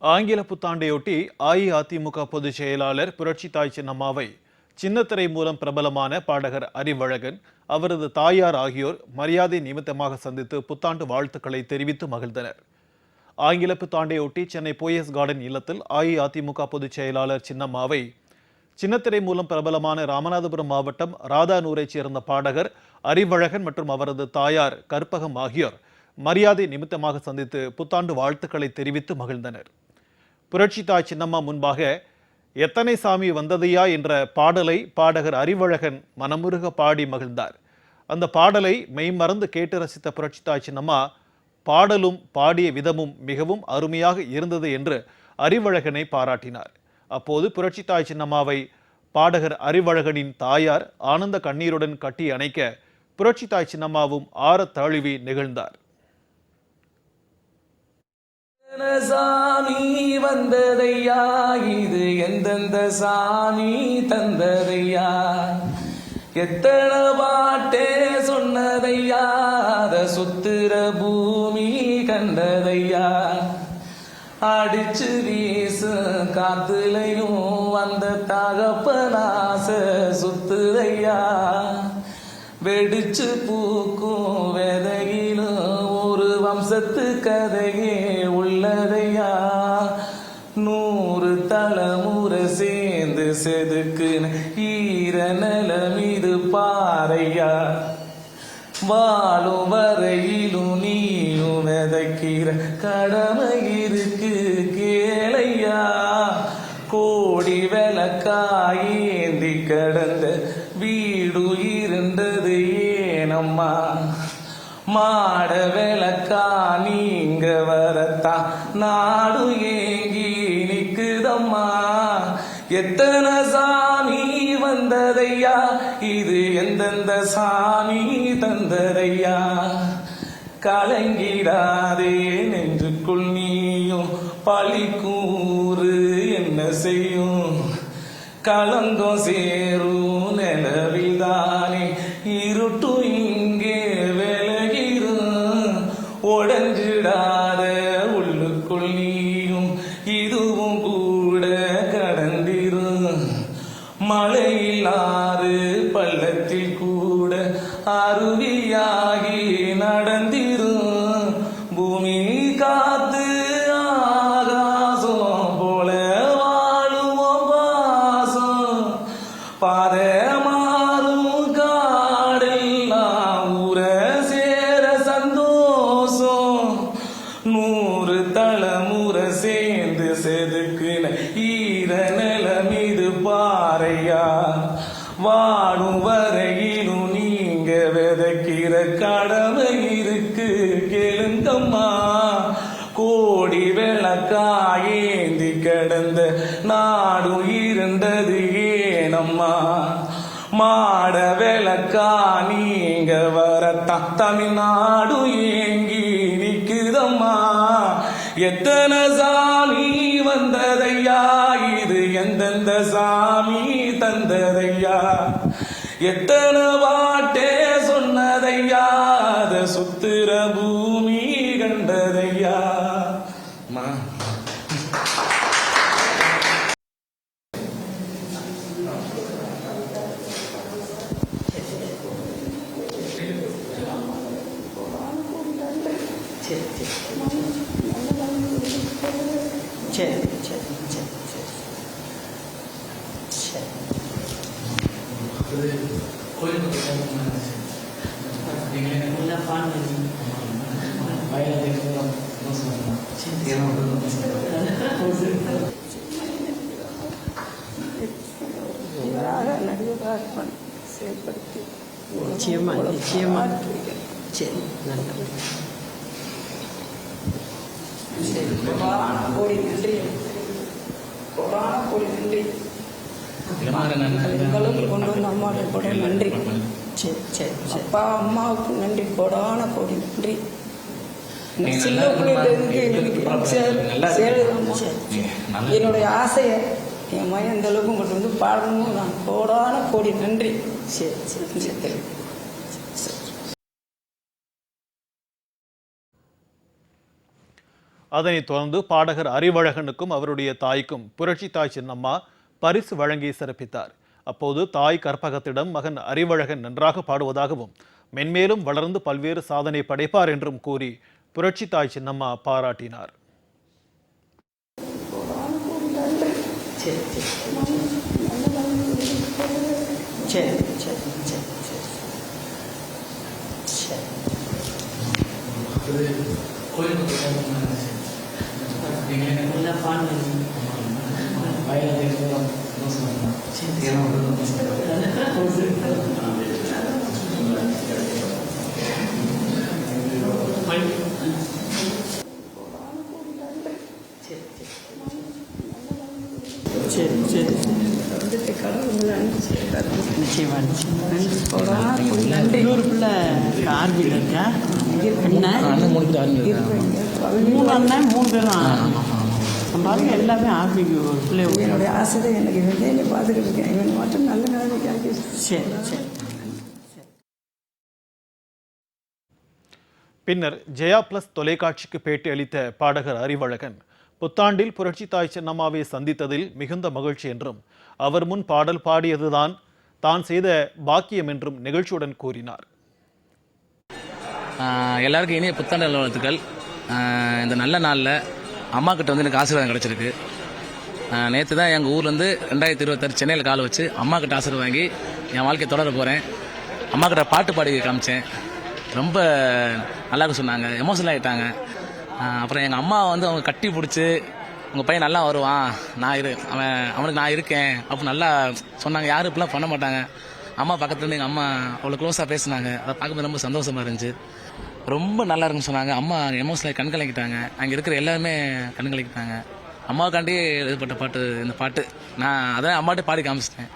ஆங்கில புத்தாண்டையொட்டி அஇஅதிமுக பொதுச் செயலாளர் புரட்சித்தாய் சின்னம்மாவை சின்னத்திரை மூலம் பிரபலமான பாடகர் அறிவழகன், அவரது தாயார் ஆகியோர் மரியாதை நிமித்தமாக சந்தித்து புத்தாண்டு வாழ்த்துக்களை தெரிவித்து மகிழ்ந்தனர். ஆங்கில புத்தாண்டையொட்டி சென்னை போயஸ் கார்டன் இல்லத்தில் அஇஅதிமுக பொதுச் செயலாளர் சின்னம்மாவை சின்னத்திரை மூலம் பிரபலமான ராமநாதபுரம் மாவட்டம் ராதானூரைச் சேர்ந்த பாடகர் அறிவழகன் மற்றும் அவரது தாயார் கற்பகம் ஆகியோர் மரியாதை நிமித்தமாக சந்தித்து புத்தாண்டு வாழ்த்துக்களை தெரிவித்து மகிழ்ந்தனர். புரட்சித்தாய் சின்னம்மா முன்பாக எத்தனை சாமி வந்ததையா என்ற பாடலை பாடகர் அறிவழகன் மனமுருக பாடி மகிழ்ந்தார். அந்த பாடலை மெய்மறந்து கேட்டு ரசித்த புரட்சித்தாய் சின்னம்மா, பாடலும் பாடிய விதமும் மிகவும் அருமையாக இருந்தது என்று அறிவழகனை பாராட்டினார். அப்போது புரட்சித்தாய் சின்னம்மாவை பாடகர் அறிவழகனின் தாயார் ஆனந்த கண்ணீருடன் கட்டி அணைக்க புரட்சித்தாய் சின்னம்மாவும் ஆறத் தழுவி நிகழ்ந்தார். சாமி வந்ததையா, இது எந்தெந்த சாமி தந்ததையா, எத்தனை பாட்டே சொன்னதையா, அத சுத்துற பூமி கண்டதையா, அடிச்சு வீசு காத்துலையும் வந்த தகப்பனாச சுத்துதையா, வெடிச்சு பூக்கும் வெதையிலும் ஒரு வம்சத்து கதையே உள்ளதையா, 100 தலைமுறை சேர்ந்து செதுக்குன்னு ஈர நிலம் இது பாறையா, வாழும் வரையிலும் நீயும் விதைக்கிற கடமை இருக்கு கேளையா, கோடி விளக்காயேந்தி கடந்த வீடு இருந்தது ஏனம்மா, மாட விளக்கா நீங்க வரத்தா நாடு ஏங்கி நிக்குதம்மா, எத்தனை சாமி வந்ததையா, இது எந்தெந்த சாமி தந்ததையா, கலங்கிடாதே நெஞ்சுக்குள் நீயும் பழிக்கூறு என்ன செய்யும், களங்கம் சேரும் நிலவில்தானே இருட்டு இங்கே விலகிரும், உடஞ்சிடாத உள்ளுக்குள் நீயும் இதுவும் கூட கடந்திரும், மழையில்லாறு பள்ளத்தில் கூட அருவியாகி நடந்திரும், பூமி காத்து ஆகாசம் போல வாழுவோம் பாசம், பாதை மாறும் காடெல்லாம் ஊர சேர சந்தோஷம், 100 தலைமுறை சேர்ந்து செதுக்குன ஈர நிலம் இது பாறையா, வாழும் வரையிலும் நீங்க விதைக்கிற கடமை இருக்கு கேளுங்கம்மா, கோடி விளக்காயேந்தி கடந்த நாடு இருந்தது ஏனம்மா, மாட விளக்கா நீங்க வரத்தான் தமிழ்நாடு ஏங்கி நிக்குதம்மா, எத்தனை சாமி வந்ததையா, இது எந்தெந்த சாமி தந்ததையா, எத்தனை பாட்டே சொன்னதையா, அத சுத்துற பூமி கண்டதையா. நிச்சயமா நிச்சயமா சரி, நல்லது. கோடி நன்றி, கோடி நன்றி. கொண்டு வந்த அம்மாவுடைய கூட நன்றி. சரி சரி, அப்பா அம்மாவுக்கு நன்றி, கோடான கோடி நன்றி. சின்ன பிள்ளையிலிருந்து என்னுடைய ஆசையை என் மையம் இந்த அளவுக்கு கொண்டு வந்து பாடணும். நான் கோடான கோடி நன்றி. சரி சரி சரி. அதனைத் தொடர்ந்து பாடகர் அறிவழகனுக்கும் அவருடைய தாய்க்கும் புரட்சி தாய் சின்னம்மா பரிசு வழங்கி சிறப்பித்தார். அப்போது தாய் கற்பகத்திடம் மகன் அறிவழகன் நன்றாக பாடுவதாகவும் மென்மேலும் வளர்ந்து பல்வேறு சாதனை படைப்பார் என்றும் கூறி புரட்சி தாய் சின்னம்மா பாராட்டினார். இன்னொரு பிள்ளை ஆர்மியில் இருக்கா? மூணு அண்ணன் 3 பேரும் பாருங்க, எல்லாமே ஆர்மிக்கு பிள்ளை. என்னுடைய ஆசை தான் எனக்கு இவன் என்னை பார்த்துக்கிட்டு இருக்கேன். இவன் மட்டும் நல்ல நிலைமைக்கு. சரி சரி. பின்னர் ஜெயா பிளஸ் தொலைக்காட்சிக்கு பேட்டி அளித்த பாடகர் அறிவழகன் புத்தாண்டில் புரட்சி தாய் சின்னம்மாவை சந்தித்ததில் மிகுந்த மகிழ்ச்சி என்றும் அவர் முன் பாடல் பாடியதுதான் தான் செய்த பாக்கியம் என்றும் நிகழ்ச்சியுடன் கூறினார். எல்லாருக்கும் இனிய புத்தாண்டு நல்வாழ்த்துக்கள். இந்த நல்ல நாளில் அம்மா கிட்ட வந்து எனக்கு ஆசீர்வாதம் கிடச்சிருக்கு. நேற்று தான் எங்கள் ஊர்லேருந்து 2026 சென்னையில் கால் வச்சு அம்மா கிட்ட ஆசீர்வாதம் வாங்கி என் வாழ்க்கையை தொடர போகிறேன். அம்மா கிட்ட பாட்டு பாடி காமிச்சேன். ரொம்ப நல்லா சொன்னாங்க, எமோஷனல் ஆகிட்டாங்க. அப்புறம் எங்கள் அம்மா வந்து அவங்க கட்டி பிடிச்சி உங்கள் பையன் நல்லா வருவான், அவனுக்கு நான் இருக்கேன் அப்படின்னு நல்லா சொன்னாங்க. யாரும் இப்படிலாம் பண்ண மாட்டாங்க. அம்மா பக்கத்துலேருந்து எங்கள் அம்மா அவ்வளோ க்ளோஸாக பேசினாங்க. அதை பார்க்கும்போது ரொம்ப சந்தோஷமாக இருந்துச்சு. ரொம்ப நல்லா இருக்குன்னு சொன்னாங்க. அம்மா எமோஷனலாக கண் கலங்கிட்டாங்க. அங்கே இருக்கிற எல்லாருமே கண் கலங்கிட்டாங்க. அம்மாவுக்காண்டி எழுதப்பட்ட பாட்டு இந்த பாட்டு. நான் அதான் அம்மாட்டே பாடி காமிச்சிட்டேன்.